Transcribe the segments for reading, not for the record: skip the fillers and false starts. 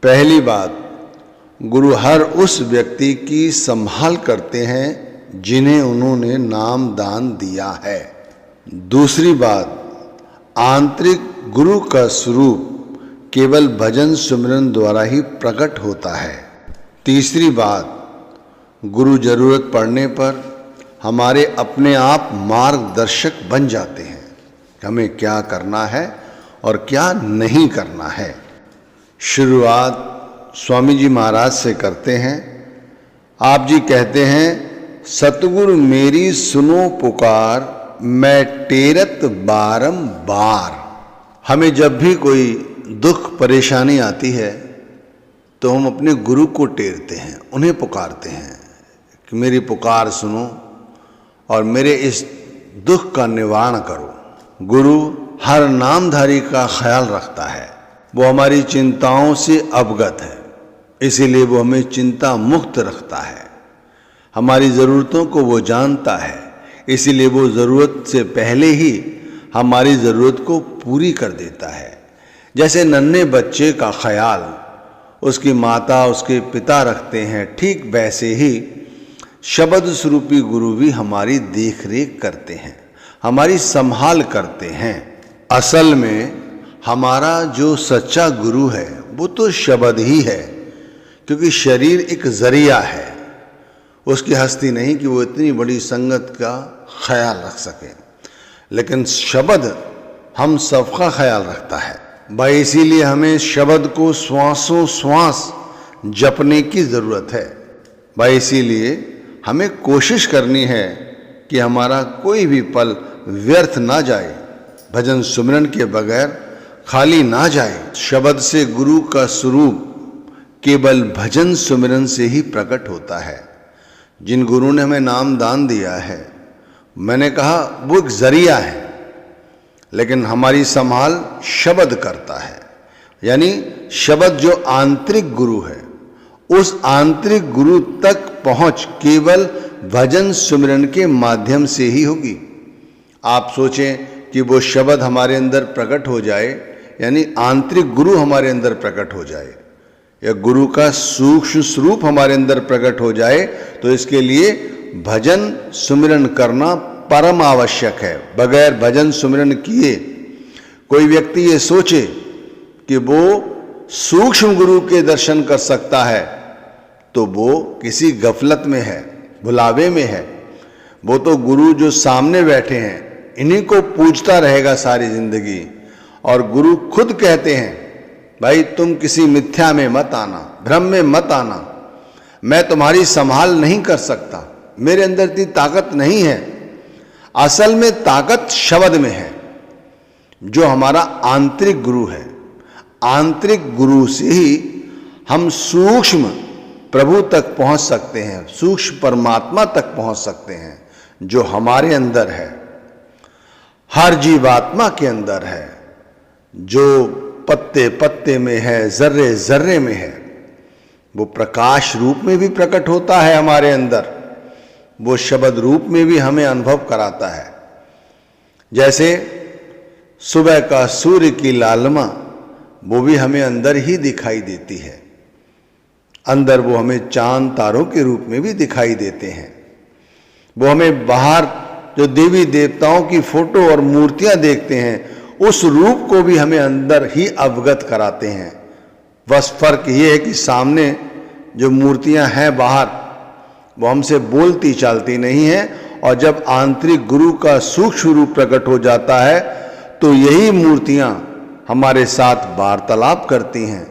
पहली बात, गुरु हर उस व्यक्ति की संभाल करते हैं जिन्हें उन्होंने नाम दान दिया है। दूसरी बात, आंतरिक गुरु का स्वरूप केवल भजन सुमिरन द्वारा ही प्रकट होता है। तीसरी बात, गुरु जरूरत पड़ने पर हमारे अपने आप मार्गदर्शक बन जाते हैं, हमें क्या करना है और क्या नहीं करना है। शुरुआत स्वामी जी महाराज से करते हैं। आप जी कहते हैं, सतगुरु मेरी सुनो पुकार, मैं टेरत बारंबार। हमें जब भी कोई दुख परेशानी आती है तो हम अपने गुरु को टेरते हैं, उन्हें पुकारते हैं कि मेरी पुकार सुनो और मेरे इस दुख का निवारण करो। गुरु हर नामधारी का ख्याल रखता है, वो हमारी चिंताओं से अवगत है, इसीलिए वो हमें चिंता मुक्त रखता है। हमारी ज़रूरतों को वो जानता है, इसीलिए वो ज़रूरत से पहले ही हमारी ज़रूरत को पूरी कर देता है। जैसे नन्हे बच्चे का ख्याल उसकी माता उसके पिता रखते हैं, ठीक वैसे ही शब्द स्वरूपी गुरु भी हमारी देख रेख करते हैं, हमारी संभाल करते हैं। असल में हमारा जो सच्चा गुरु है वो तो शब्द ही है, क्योंकि शरीर एक जरिया है, उसकी हस्ती नहीं कि वो इतनी बड़ी संगत का ख्याल रख सके, लेकिन शब्द हम सबका ख्याल रखता है भाई। इसीलिए हमें शब्द को श्वासों श्वास जपने की ज़रूरत है भाई। इसीलिए हमें कोशिश करनी है कि हमारा कोई भी पल व्यर्थ ना जाए, भजन सुमिरन के बगैर खाली ना जाए। शब्द से गुरु का स्वरूप केवल भजन सुमिरन से ही प्रकट होता है। जिन गुरु ने हमें नाम दान दिया है, मैंने कहा वो एक जरिया है, लेकिन हमारी संभाल शब्द करता है। यानी शब्द जो आंतरिक गुरु है, उस आंतरिक गुरु तक पहुंच केवल भजन सुमिरन के माध्यम से ही होगी। आप सोचें कि वो शब्द हमारे अंदर प्रकट हो जाए, यानी आंतरिक गुरु हमारे अंदर प्रकट हो जाए, या गुरु का सूक्ष्म स्वरूप हमारे अंदर प्रकट हो जाए, तो इसके लिए भजन सुमिरन करना परम आवश्यक है। बगैर भजन सुमिरन किए कोई व्यक्ति ये सोचे कि वो सूक्ष्म गुरु के दर्शन कर सकता है, तो वो किसी गफलत में है, भुलावे में है। वो तो गुरु जो सामने बैठे हैं इन्हीं को पूजता रहेगा सारी जिंदगी। और गुरु खुद कहते हैं, भाई तुम किसी मिथ्या में मत आना, भ्रम में मत आना, मैं तुम्हारी संभाल नहीं कर सकता, मेरे अंदर इतनी ताकत नहीं है। असल में ताकत शब्द में है, जो हमारा आंतरिक गुरु है। आंतरिक गुरु से ही हम सूक्ष्म प्रभु तक पहुंच सकते हैं, सूक्ष्म परमात्मा तक पहुंच सकते हैं, जो हमारे अंदर है, हर जीवात्मा के अंदर है, जो पत्ते पत्ते में है, जर्रे जर्रे में है। वो प्रकाश रूप में भी प्रकट होता है हमारे अंदर, वो शब्द रूप में भी हमें अनुभव कराता है। जैसे सुबह का सूर्य की लालिमा, वो भी हमें अंदर ही दिखाई देती है, अंदर वो हमें चांद तारों के रूप में भी दिखाई देते हैं। वो हमें बाहर जो देवी देवताओं की फोटो और मूर्तियां देखते हैं, उस रूप को भी हमें अंदर ही अवगत कराते हैं। बस फर्क ये है कि सामने जो मूर्तियां हैं बाहर, वो हमसे बोलती चालती नहीं है, और जब आंतरिक गुरु का सूक्ष्म रूप प्रकट हो जाता है तो यही मूर्तियां हमारे साथ वार्तालाप करती हैं,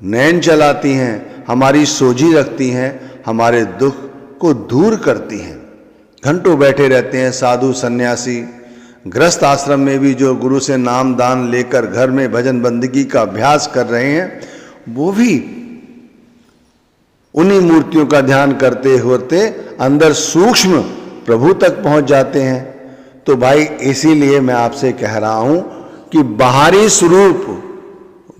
नैन चलाती हैं, हमारी सोझी रखती हैं, हमारे दुख को दूर करती हैं। घंटों बैठे रहते हैं साधु सन्यासी, गृहस्थ आश्रम में भी जो गुरु से नाम दान लेकर घर में भजन बंदगी का अभ्यास कर रहे हैं, वो भी उन्हीं मूर्तियों का ध्यान करते होते अंदर सूक्ष्म प्रभु तक पहुंच जाते हैं। तो भाई इसीलिए मैं आपसे कह रहा हूं कि बाहरी स्वरूप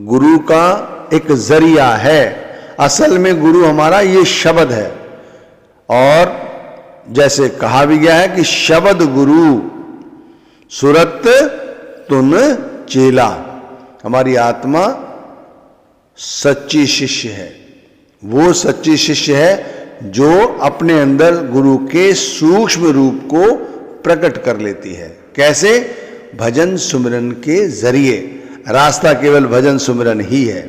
गुरु का एक जरिया है, असल में गुरु हमारा ये शब्द है। और जैसे कहा भी गया है कि शब्द गुरु सुरत तुन चेला, हमारी आत्मा सच्ची शिष्य है। वो सच्ची शिष्य है जो अपने अंदर गुरु के सूक्ष्म रूप को प्रकट कर लेती है। कैसे? भजन सुमिरन के जरिए। रास्ता केवल भजन सुमिरन ही है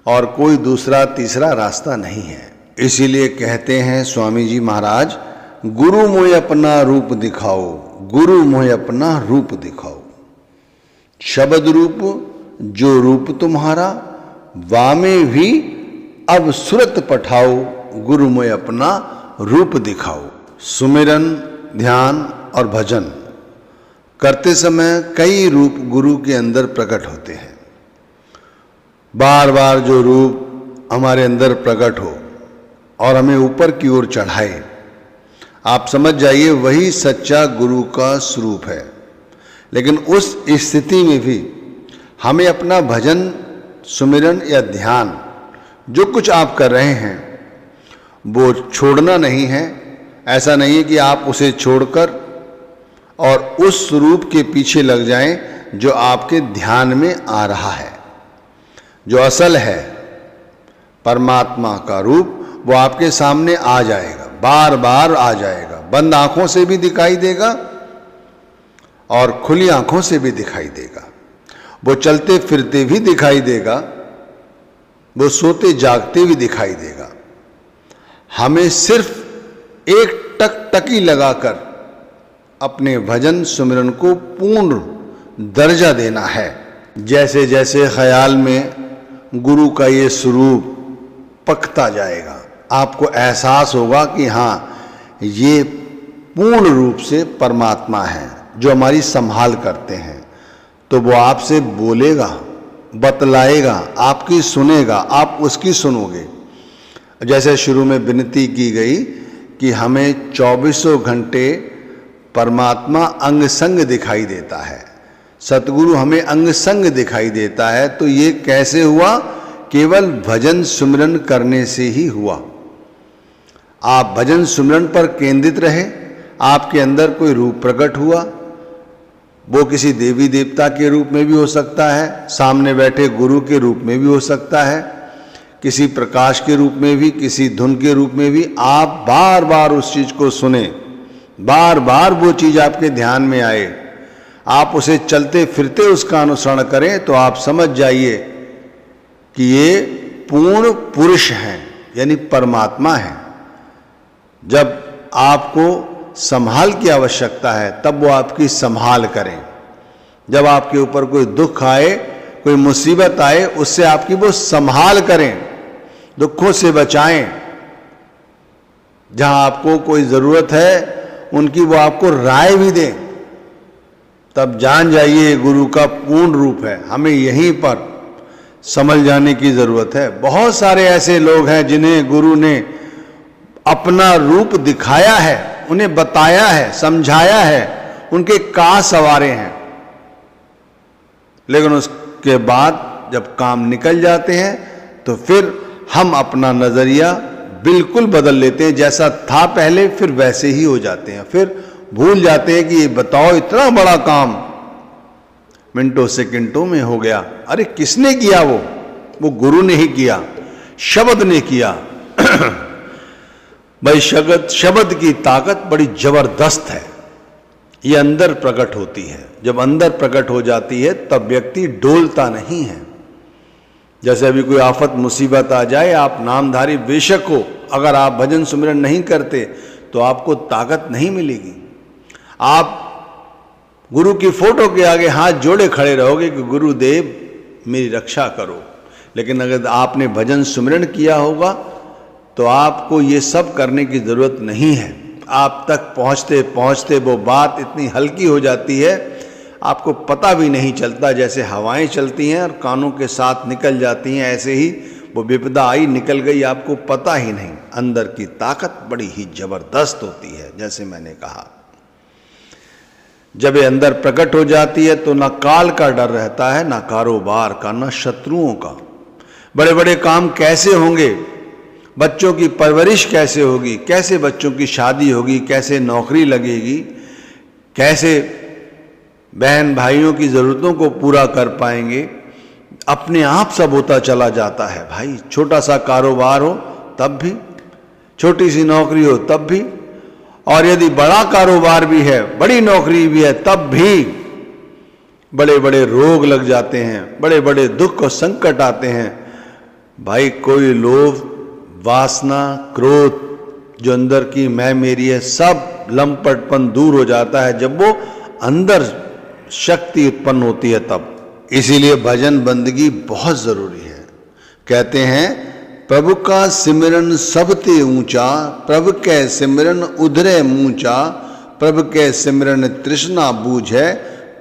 और कोई दूसरा तीसरा रास्ता नहीं है। इसीलिए कहते हैं स्वामी जी महाराज, गुरु मोय अपना रूप दिखाओ, गुरु मोय अपना रूप दिखाओ। शब्द रूप जो रूप तुम्हारा, वामे भी अब सुरत पठाओ, गुरु मोय अपना रूप दिखाओ। सुमिरन, ध्यान और भजन करते समय कई रूप गुरु के अंदर प्रकट होते हैं। बार बार जो रूप हमारे अंदर प्रकट हो और हमें ऊपर की ओर चढ़ाए, आप समझ जाइए वही सच्चा गुरु का स्वरूप है। लेकिन उस स्थिति में भी हमें अपना भजन सुमिरन या ध्यान जो कुछ आप कर रहे हैं वो छोड़ना नहीं है। ऐसा नहीं है कि आप उसे छोड़कर और उस स्वरूप के पीछे लग जाएं जो आपके ध्यान में आ रहा है। जो असल है परमात्मा का रूप, वो आपके सामने आ जाएगा, बार बार आ जाएगा। बंद आंखों से भी दिखाई देगा और खुली आंखों से भी दिखाई देगा। वो चलते फिरते भी दिखाई देगा, वो सोते जागते भी दिखाई देगा। हमें सिर्फ एक टकटकी लगाकर अपने भजन सुमिरन को पूर्ण दर्जा देना है। जैसे जैसे ख्याल में गुरु का ये स्वरूप पकता जाएगा, आपको एहसास होगा कि हाँ, ये पूर्ण रूप से परमात्मा है जो हमारी संभाल करते हैं। तो वो आपसे बोलेगा, बतलाएगा, आपकी सुनेगा, आप उसकी सुनोगे। जैसे शुरू में विनती की गई कि हमें 24 घंटे परमात्मा अंग संग दिखाई देता है, सतगुरु हमें अंग संग दिखाई देता है। तो ये कैसे हुआ? केवल भजन सुमिरन करने से ही हुआ। आप भजन सुमिरन पर केंद्रित रहे, आपके अंदर कोई रूप प्रकट हुआ। वो किसी देवी देवता के रूप में भी हो सकता है, सामने बैठे गुरु के रूप में भी हो सकता है, किसी प्रकाश के रूप में भी, किसी धुन के रूप में भी। आप बार बार उस चीज को सुने, बार बार वो चीज आपके ध्यान में आए, आप उसे चलते फिरते उसका अनुसरण करें, तो आप समझ जाइए कि ये पूर्ण पुरुष हैं, यानी परमात्मा है। जब आपको संभाल की आवश्यकता है तब वो आपकी संभाल करें। जब आपके ऊपर कोई दुख आए, कोई मुसीबत आए, उससे आपकी वो संभाल करें, दुखों से बचाएं। जहां आपको कोई जरूरत है उनकी वो आपको राय भी दें, तब जान जाइए गुरु का पूर्ण रूप है। हमें यहीं पर समझ जाने की जरूरत है। बहुत सारे ऐसे लोग हैं जिन्हें गुरु ने अपना रूप दिखाया है, उन्हें बताया है, समझाया है, उनके काज सवारे हैं, लेकिन उसके बाद जब काम निकल जाते हैं तो फिर हम अपना नजरिया बिल्कुल बदल लेते हैं। जैसा था पहले फिर वैसे ही हो जाते हैं। फिर भूल जाते हैं कि ये बताओ इतना बड़ा काम मिनटों सेकंडों में हो गया। अरे किसने किया? वो गुरु ने ही किया, शब्द ने किया। भाई शब्द की ताकत बड़ी जबरदस्त है, ये अंदर प्रकट होती है। जब अंदर प्रकट हो जाती है तब व्यक्ति डोलता नहीं है। जैसे अभी कोई आफत मुसीबत आ जाए, आप नामधारी बेशक हो, अगर आप भजन सुमिरन नहीं करते तो आपको ताकत नहीं मिलेगी। आप गुरु की फोटो के आगे हाथ जोड़े खड़े रहोगे कि गुरुदेव मेरी रक्षा करो, लेकिन अगर आपने भजन सुमिरन किया होगा तो आपको ये सब करने की जरूरत नहीं है। आप तक पहुंचते पहुंचते वो बात इतनी हल्की हो जाती है, आपको पता भी नहीं चलता। जैसे हवाएं चलती हैं और कानों के साथ निकल जाती हैं, ऐसे ही वो विपदा आई, निकल गई, आपको पता ही नहीं। अंदर की ताकत बड़ी ही जबरदस्त होती है। जैसे मैंने कहा, जब ये अंदर प्रकट हो जाती है तो ना काल का डर रहता है, ना कारोबार का, ना शत्रुओं का। बड़े बड़े काम कैसे होंगे, बच्चों की परवरिश कैसे होगी, कैसे बच्चों की शादी होगी, कैसे नौकरी लगेगी, कैसे बहन भाइयों की ज़रूरतों को पूरा कर पाएंगे, अपने आप सब होता चला जाता है भाई। छोटा सा कारोबार हो तब भी, छोटी सी नौकरी हो तब भी, और यदि बड़ा कारोबार भी है, बड़ी नौकरी भी है, तब भी बड़े बड़े रोग लग जाते हैं, बड़े बड़े दुख और संकट आते हैं भाई। कोई लोभ, वासना, क्रोध जो अंदर की मैं मेरी है, सब लंपटपन दूर हो जाता है जब वो अंदर शक्ति उत्पन्न होती है तब। इसीलिए भजन बंदगी बहुत जरूरी है। कहते हैं प्रभु का सिमरन सबते ऊंचा, प्रभु के सिमरन उधरे मूंचा, प्रभु के सिमरन तृष्णा बूझे,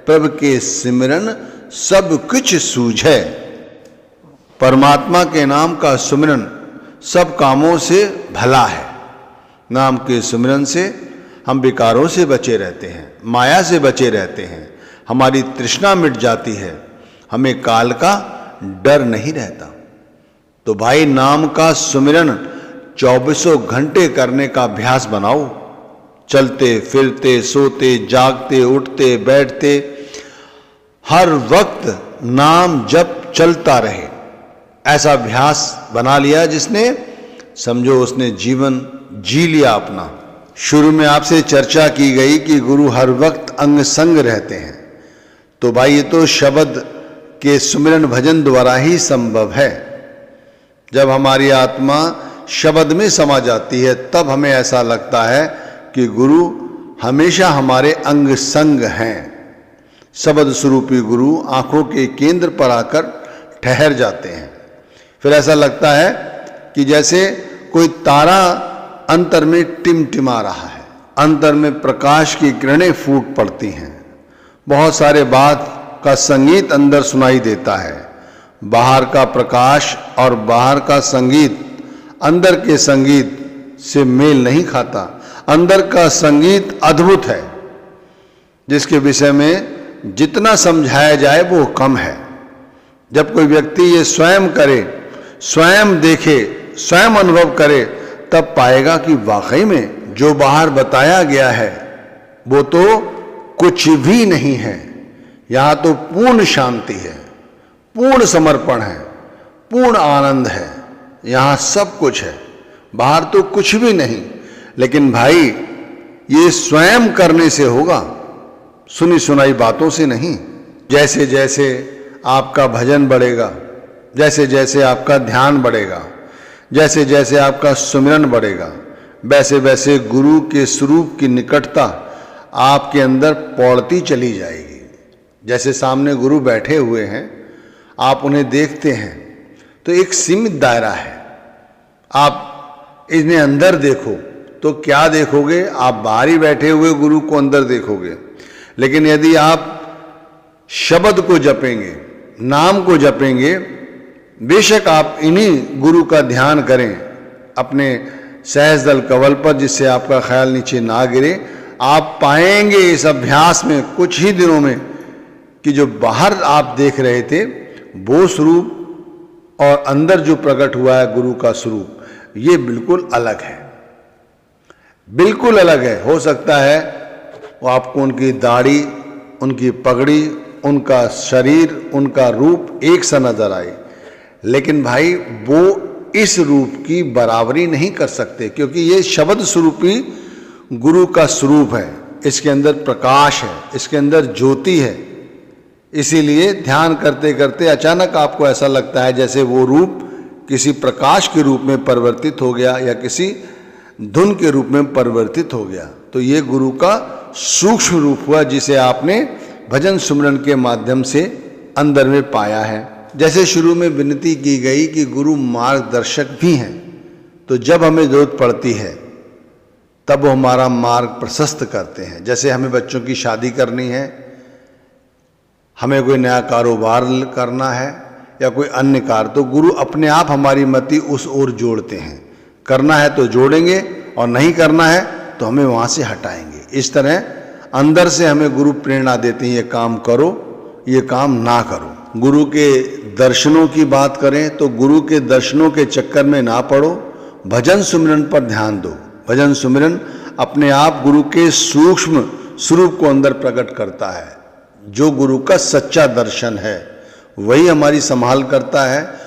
प्रभु के सिमरन सब कुछ सूझे। परमात्मा के नाम का सिमरन सब कामों से भला है। नाम के सिमरन से हम विकारों से बचे रहते हैं, माया से बचे रहते हैं, हमारी तृष्णा मिट जाती है, हमें काल का डर नहीं रहता। तो भाई नाम का सुमिरन 24 घंटे करने का अभ्यास बनाओ। चलते फिरते, सोते, जागते, उठते, बैठते, हर वक्त नाम जप चलता रहे, ऐसा अभ्यास बना लिया जिसने, समझो उसने जीवन जी लिया अपना। शुरू में आपसे चर्चा की गई कि गुरु हर वक्त अंग संग रहते हैं। तो भाई ये तो शब्द के सुमिरन भजन द्वारा ही संभव है। जब हमारी आत्मा शब्द में समा जाती है तब हमें ऐसा लगता है कि गुरु हमेशा हमारे अंग संग हैं। शब्द स्वरूपी गुरु आंखों के केंद्र पर आकर ठहर जाते हैं। फिर ऐसा लगता है कि जैसे कोई तारा अंतर में टिमटिमा रहा है, अंतर में प्रकाश की किरणें फूट पड़ती हैं, बहुत सारे बात का संगीत अंदर सुनाई देता है। बाहर का प्रकाश और बाहर का संगीत अंदर के संगीत से मेल नहीं खाता। अंदर का संगीत अद्भुत है, जिसके विषय में जितना समझाया जाए वो कम है। जब कोई व्यक्ति ये स्वयं करे, स्वयं देखे, स्वयं अनुभव करे, तब पाएगा कि वाकई में जो बाहर बताया गया है वो तो कुछ भी नहीं है। यहां तो पूर्ण शांति है, पूर्ण समर्पण है, पूर्ण आनंद है, यहां सब कुछ है, बाहर तो कुछ भी नहीं। लेकिन भाई ये स्वयं करने से होगा, सुनी सुनाई बातों से नहीं। जैसे जैसे आपका भजन बढ़ेगा, जैसे जैसे आपका ध्यान बढ़ेगा, जैसे जैसे आपका सुमिरन बढ़ेगा, वैसे वैसे गुरु के स्वरूप की निकटता आपके अंदर पौड़ती चली जाएगी। जैसे सामने गुरु बैठे हुए हैं, आप उन्हें देखते हैं तो एक सीमित दायरा है। आप इन्हें अंदर देखो तो क्या देखोगे? आप बाहर ही बैठे हुए गुरु को अंदर देखोगे। लेकिन यदि आप शब्द को जपेंगे, नाम को जपेंगे, बेशक आप इन्हीं गुरु का ध्यान करें अपने सहज दल कवल पर, जिससे आपका ख्याल नीचे ना गिरे, आप पाएंगे इस अभ्यास में कुछ ही दिनों में कि जो बाहर आप देख रहे थे वो स्वरूप और अंदर जो प्रकट हुआ है गुरु का स्वरूप, ये बिल्कुल अलग है, बिल्कुल अलग है। हो सकता है वो आपको उनकी दाढ़ी, उनकी पगड़ी, उनका शरीर, उनका रूप एक सा नजर आए, लेकिन भाई वो इस रूप की बराबरी नहीं कर सकते, क्योंकि ये शब्द स्वरूपी गुरु का स्वरूप है। इसके अंदर प्रकाश है, इसके अंदर ज्योति है। इसीलिए ध्यान करते करते अचानक आपको ऐसा लगता है जैसे वो रूप किसी प्रकाश के रूप में परिवर्तित हो गया या किसी धुन के रूप में परिवर्तित हो गया। तो ये गुरु का सूक्ष्म रूप हुआ, जिसे आपने भजन सुमरन के माध्यम से अंदर में पाया है। जैसे शुरू में विनती की गई कि गुरु मार्गदर्शक भी हैं, तो जब हमें जरूरत पड़ती है तब वो हमारा मार्ग प्रशस्त करते हैं। जैसे हमें बच्चों की शादी करनी है, हमें कोई नया कारोबार करना है या कोई अन्य कार्य, तो गुरु अपने आप हमारी मति उस ओर जोड़ते हैं। करना है तो जोड़ेंगे और नहीं करना है तो हमें वहाँ से हटाएंगे। इस तरह अंदर से हमें गुरु प्रेरणा देते हैं, ये काम करो, ये काम ना करो। गुरु के दर्शनों की बात करें तो गुरु के दर्शनों के चक्कर में ना पड़ो, भजन सुमिरन पर ध्यान दो। भजन सुमिरन अपने आप गुरु के सूक्ष्म स्वरूप को अंदर प्रकट करता है। जो गुरु का सच्चा दर्शन है वही हमारी संभाल करता है